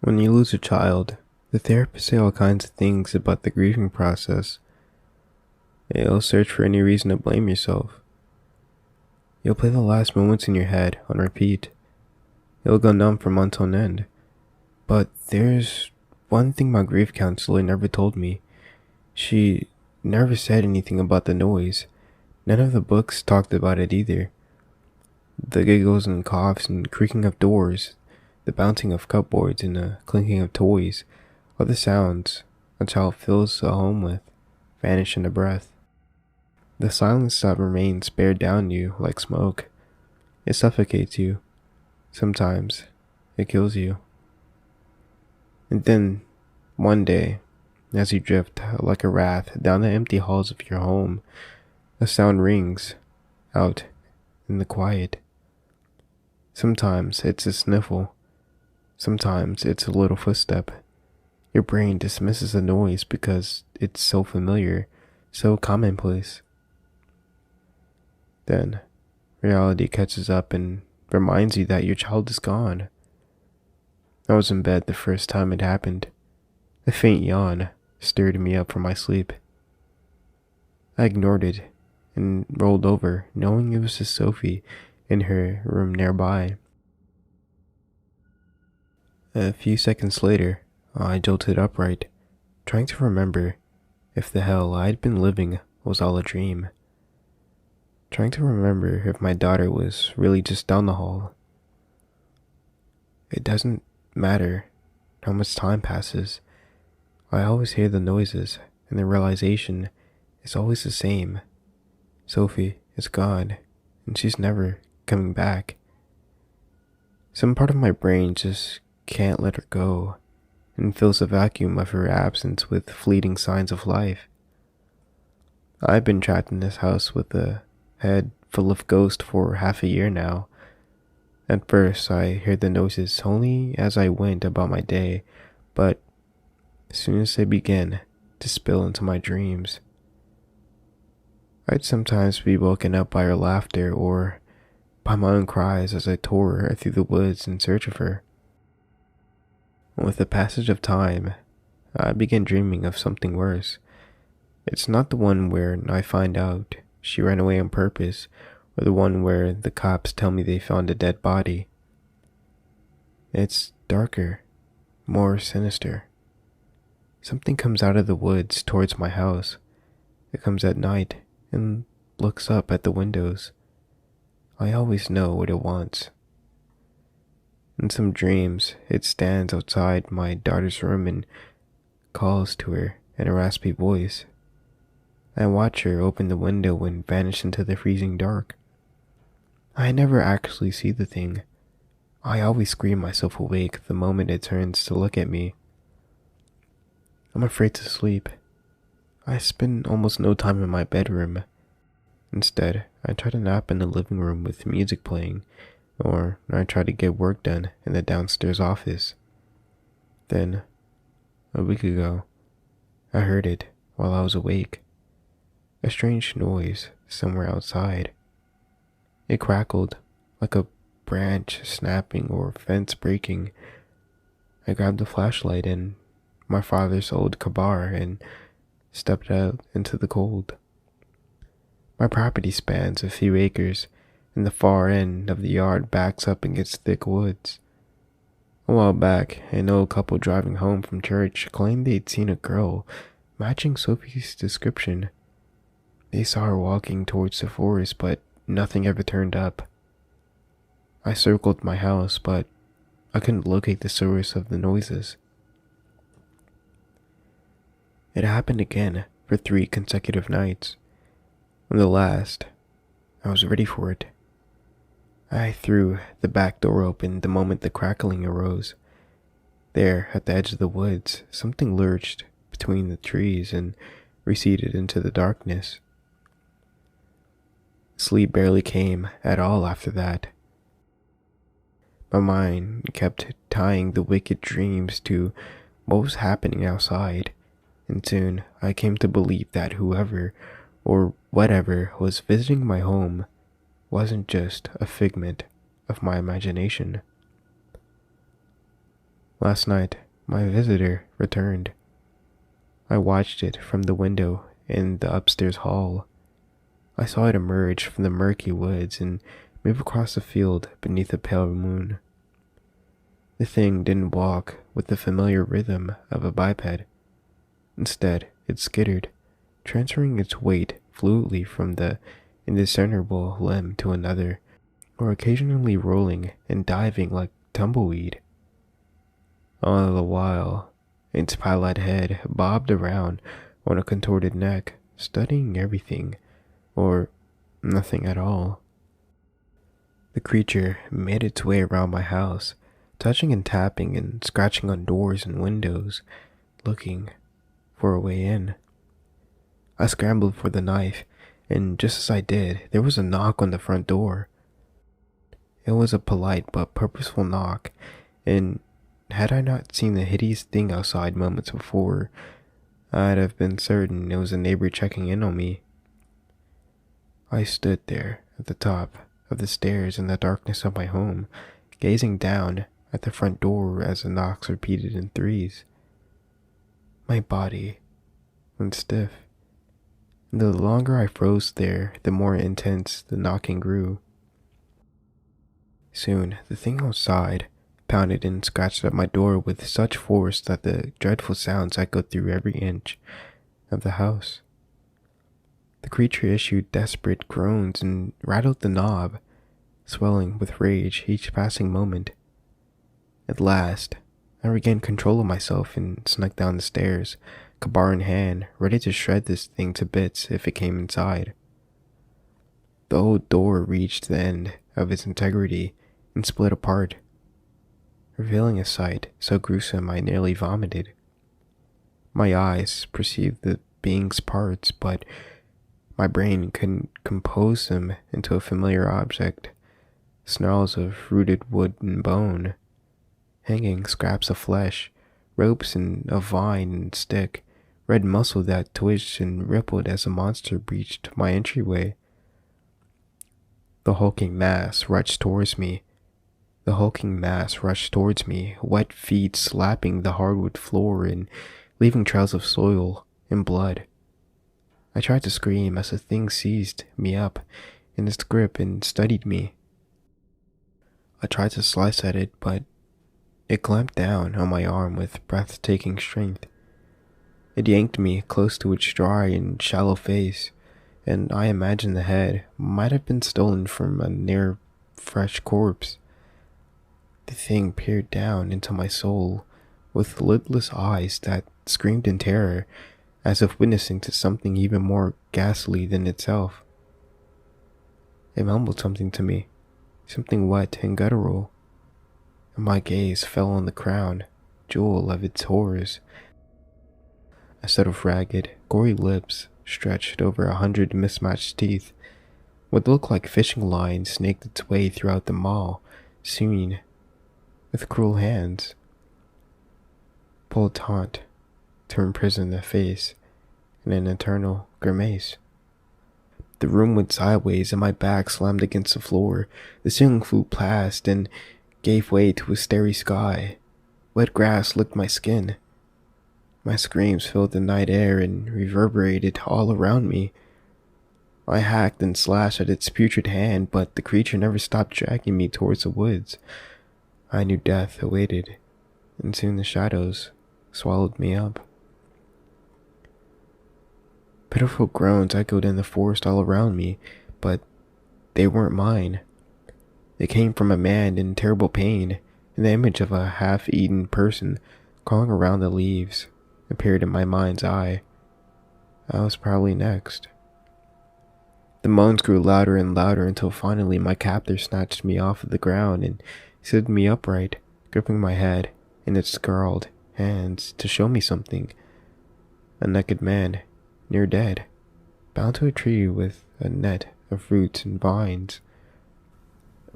When you lose a child, the therapists say all kinds of things about the grieving process. They'll search for any reason to blame yourself. You'll play the last moments in your head on repeat. You'll go numb for months on end. But there's one thing my grief counselor never told me. She never said anything about the noise. None of the books talked about it either. The giggles and coughs and creaking of doors, the bouncing of cupboards and the clinking of toys, are the sounds a child fills a home with, vanish in a breath. The silence that remains bear down you like smoke. It suffocates you. Sometimes it kills you. And then, one day, as you drift like a wrath down the empty halls of your home, a sound rings out in the quiet. Sometimes it's a sniffle. Sometimes it's a little footstep. Your brain dismisses the noise because it's so familiar, so commonplace. Then, reality catches up and reminds you that your child is gone. I was in bed the first time it happened. A faint yawn stirred me up from my sleep. I ignored it and rolled over, knowing it was just Sophie in her room nearby. A few seconds later, I jolted upright, trying to remember if the hell I'd been living was all a dream. Trying to remember if my daughter was really just down the hall. It doesn't matter how much time passes. I always hear the noises, and the realization is always the same. Sophie is gone, and she's never coming back. Some part of my brain just can't let her go, and fills the vacuum of her absence with fleeting signs of life. I've been trapped in this house with a head full of ghosts for half a year now. At first, I heard the noises only as I went about my day, but as soon as they began to spill into my dreams, I'd sometimes be woken up by her laughter or by my own cries as I tore her through the woods in search of her. With the passage of time, I began dreaming of something worse. It's not the one where I find out she ran away on purpose, or the one where the cops tell me they found a dead body. It's darker, more sinister. Something comes out of the woods towards my house. It comes at night and looks up at the windows. I always know what it wants. In some dreams, it stands outside my daughter's room and calls to her in a raspy voice. I watch her open the window and vanish into the freezing dark. I never actually see the thing. I always scream myself awake the moment it turns to look at me. I'm afraid to sleep. I spend almost no time in my bedroom. Instead, I try to nap in the living room with music playing, or I try to get work done in the downstairs office. Then, a week ago, I heard it while I was awake. A strange noise somewhere outside. It crackled like a branch snapping or fence breaking. I grabbed a flashlight and my father's old car and stepped out into the cold. My property spans a few acres, and the far end of the yard backs up against thick woods. A while back, an old couple driving home from church claimed they'd seen a girl matching Sophie's description. They saw her walking towards the forest, but nothing ever turned up. I circled my house, but I couldn't locate the source of the noises. It happened again for 3 consecutive nights. On the last, I was ready for it. I threw the back door open the moment the crackling arose. There, at the edge of the woods, something lurched between the trees and receded into the darkness. Sleep barely came at all after that. My mind kept tying the wicked dreams to what was happening outside, and soon I came to believe that whoever or whatever was visiting my home wasn't just a figment of my imagination. Last night, my visitor returned. I watched it from the window in the upstairs hall. I saw it emerge from the murky woods and move across the field beneath a pale moon. The thing didn't walk with the familiar rhythm of a biped. Instead, it skittered, transferring its weight fluidly from the indiscernible limb to another, or occasionally rolling and diving like tumbleweed. All the while, its pallid head bobbed around on a contorted neck, studying everything, or nothing at all. The creature made its way around my house, touching and tapping and scratching on doors and windows, looking for a way in. I scrambled for the knife, and just as I did, there was a knock on the front door. It was a polite but purposeful knock, and had I not seen the hideous thing outside moments before, I'd have been certain it was a neighbor checking in on me. I stood there at the top of the stairs in the darkness of my home, gazing down at the front door as the knocks repeated in threes. My body went stiff, and the longer I froze there, the more intense the knocking grew. Soon, the thing outside pounded and scratched at my door with such force that the dreadful sounds echoed through every inch of the house. The creature issued desperate groans and rattled the knob, swelling with rage each passing moment. At last, I regained control of myself and snuck down the stairs, crowbar in hand, ready to shred this thing to bits if it came inside. The old door reached the end of its integrity and split apart, revealing a sight so gruesome I nearly vomited. My eyes perceived the being's parts, but my brain couldn't compose them into a familiar object. Snarls of rooted wood and bone, hanging scraps of flesh, ropes and a vine and stick, red muscle that twitched and rippled as a monster breached my entryway. The hulking mass rushed towards me, wet feet slapping the hardwood floor and leaving trails of soil and blood. I tried to scream as the thing seized me up in its grip and studied me. I tried to slice at it, but it clamped down on my arm with breathtaking strength. It yanked me close to its dry and shallow face, and I imagined the head might have been stolen from a near fresh corpse. The thing peered down into my soul with lidless eyes that screamed in terror, as if witnessing to something even more ghastly than itself. It mumbled something to me, something wet and guttural, and my gaze fell on the crown jewel of its horrors. A set of ragged, gory lips stretched over 100 mismatched teeth. What looked like fishing lines snaked its way throughout the maw, sewn with cruel hands. Pulled taut to imprison the face in an eternal grimace. The room went sideways and my back slammed against the floor. The ceiling flew past and gave way to a starry sky. Wet grass licked my skin. My screams filled the night air and reverberated all around me. I hacked and slashed at its putrid hand, but the creature never stopped dragging me towards the woods. I knew death awaited, and soon the shadows swallowed me up. Pitiful groans echoed in the forest all around me, but they weren't mine. They came from a man in terrible pain, and the image of a half-eaten person crawling around the leaves appeared in my mind's eye. I was probably next. The moans grew louder and louder until finally my captor snatched me off of the ground and stood me upright, gripping my head in its scarred hands to show me something. A naked man, near dead, bound to a tree with a net of roots and vines.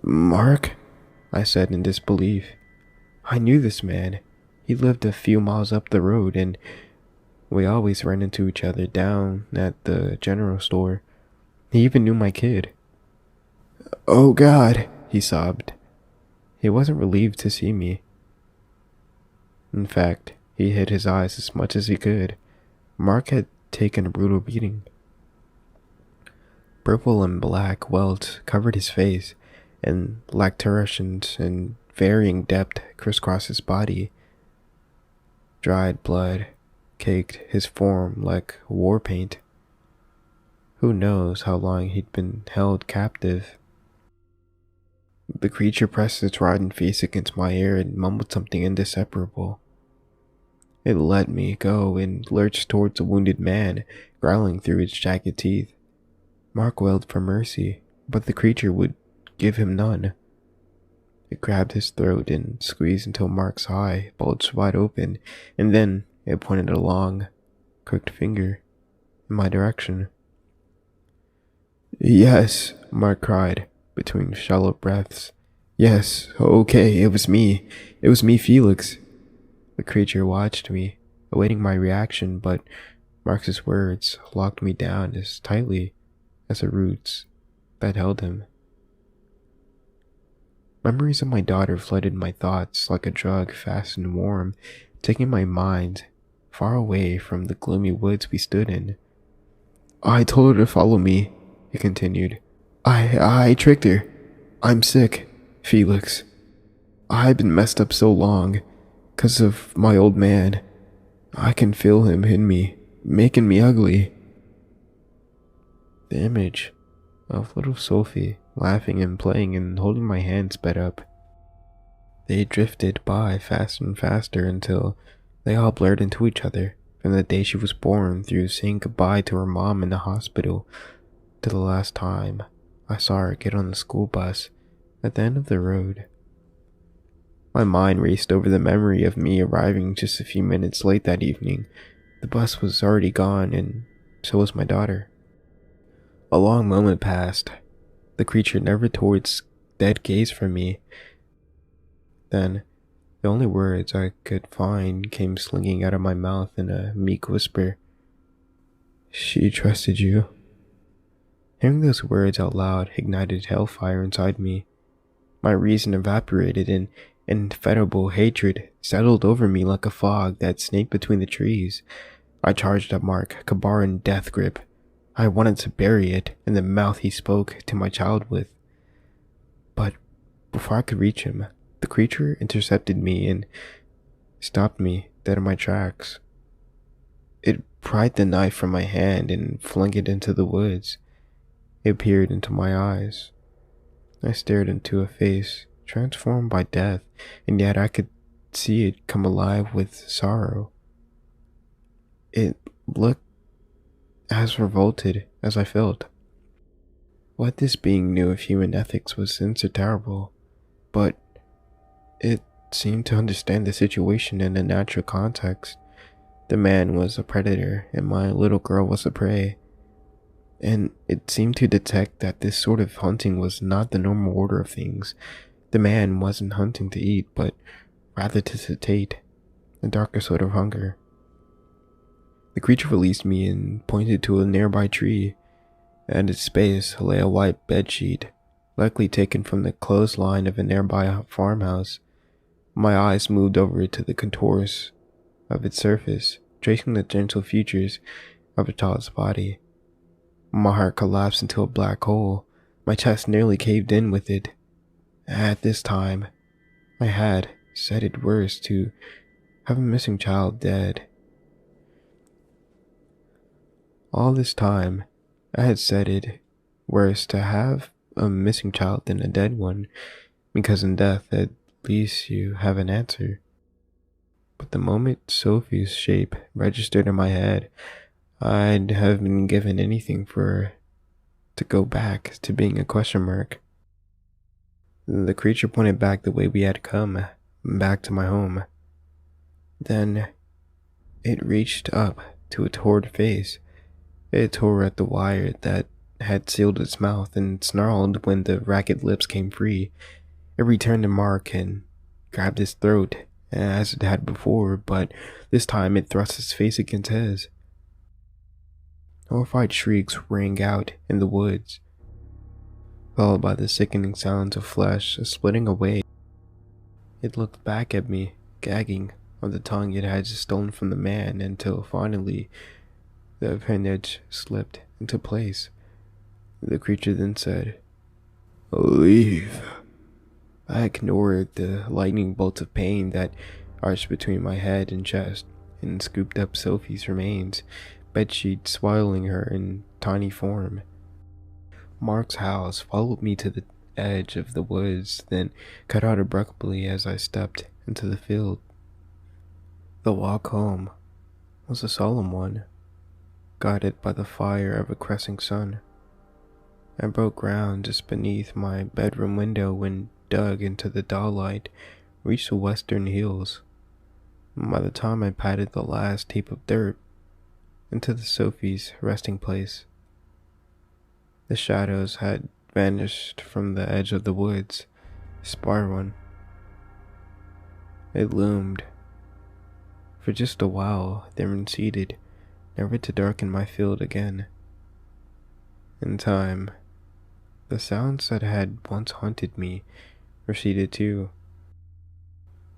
"Mark?" I said in disbelief. I knew this man. He lived a few miles up the road, and we always ran into each other down at the general store. He even knew my kid. "Oh God," he sobbed. He wasn't relieved to see me. In fact, he hid his eyes as much as he could. Mark had taken a brutal beating. Purple and black welts covered his face, and lacerations in varying depth crisscrossed his body. Dried blood caked his form like war paint. Who knows how long he'd been held captive? The creature pressed its rotten face against my ear and mumbled something indecipherable. It let me go and lurched towards the wounded man, growling through its jagged teeth. Mark wailed for mercy, but the creature would give him none. It grabbed his throat and squeezed until Mark's eye bulged wide open, and then it pointed a long, crooked finger in my direction. "Yes," Mark cried, between shallow breaths. "Yes, okay, it was me. It was me, Felix." The creature watched me, awaiting my reaction, but Mark's words locked me down as tightly as the roots that held him. Memories of my daughter flooded my thoughts like a drug fast and warm, taking my mind far away from the gloomy woods we stood in. "I told her to follow me," he continued. I tricked her. I'm sick, Felix. I've been messed up so long, 'cause of my old man. I can feel him in me, making me ugly." The image of little Sophie laughing and playing and holding my hand sped up. They drifted by faster and faster until they all blurred into each other, from the day she was born through saying goodbye to her mom in the hospital to the last time I saw her get on the school bus at the end of the road. My mind raced over the memory of me arriving just a few minutes late that evening. The bus was already gone, and so was my daughter. A long moment passed. The creature never tore its dead gaze from me. Then, the only words I could find came slinging out of my mouth in a meek whisper. "She trusted you." Hearing those words out loud ignited hellfire inside me. My reason evaporated and inevitable hatred settled over me like a fog that snaked between the trees. I charged at Mark, Kabar in death grip. I wanted to bury it in the mouth he spoke to my child with. But before I could reach him, the creature intercepted me and stopped me dead in my tracks. It pried the knife from my hand and flung it into the woods. It peered into my eyes. I stared into a face transformed by death, and yet I could see it come alive with sorrow. It looked as revolted as I felt. What this being knew of human ethics was insurmountable, but it seemed to understand the situation in a natural context. The man was a predator, and my little girl was a prey. And it seemed to detect that this sort of hunting was not the normal order of things. The man wasn't hunting to eat, but rather to satiate a darker sort of hunger. The creature released me and pointed to a nearby tree. At its base lay a white bedsheet, likely taken from the clothesline of a nearby farmhouse. My eyes moved over to the contours of its surface, tracing the gentle features of a child's body. My heart collapsed into a black hole. My chest nearly caved in with it. At this time, I had said it worse to have a missing child dead. All this time, I had said it worse to have a missing child than a dead one, because in death at least you have an answer. But the moment Sophie's shape registered in my head, I'd have been given anything for her to go back to being a question mark. The creature pointed back the way we had come, back to my home. Then it reached up to its horrid face. It tore at the wire that had sealed its mouth and snarled when the ragged lips came free. It returned to Mark and grabbed his throat, as it had before, but this time it thrust its face against his. Horrified shrieks rang out in the woods, followed by the sickening sounds of flesh splitting away. It looked back at me, gagging, on the tongue it had stolen from the man until finally the appendage slipped into place. The creature then said, "Leave." I ignored the lightning bolt of pain that arched between my head and chest and scooped up Sophie's remains, bedsheet swaddling her in tiny form. Mark's house followed me to the edge of the woods, then cut out abruptly as I stepped into the field. The walk home was a solemn one, guided by the fire of a crescent sun. I broke ground just beneath my bedroom window and dug into the daylight, reached the western hills. By the time I patted the last heap of dirt into the Sophie's resting place, the shadows had vanished from the edge of the woods. Spar one. It loomed for just a while, then receded, never to darken my field again. In time, the sounds that had once haunted me receded too,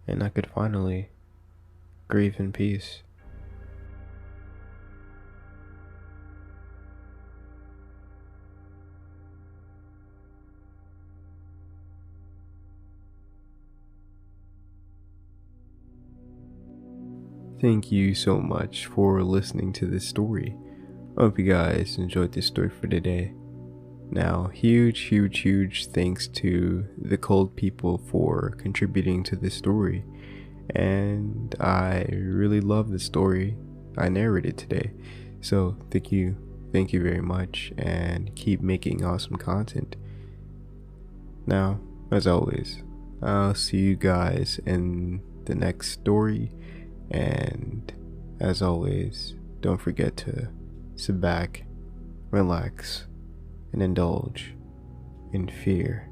and I could finally grieve in peace. Thank you so much for listening to this story. I hope you guys enjoyed this story for today. Now, huge thanks to the Cold People for contributing to this story. And I really love the story I narrated today. So thank you very much, and keep making awesome content. Now, as always, I'll see you guys in the next story. And as always, don't forget to sit back, relax, and indulge in fear.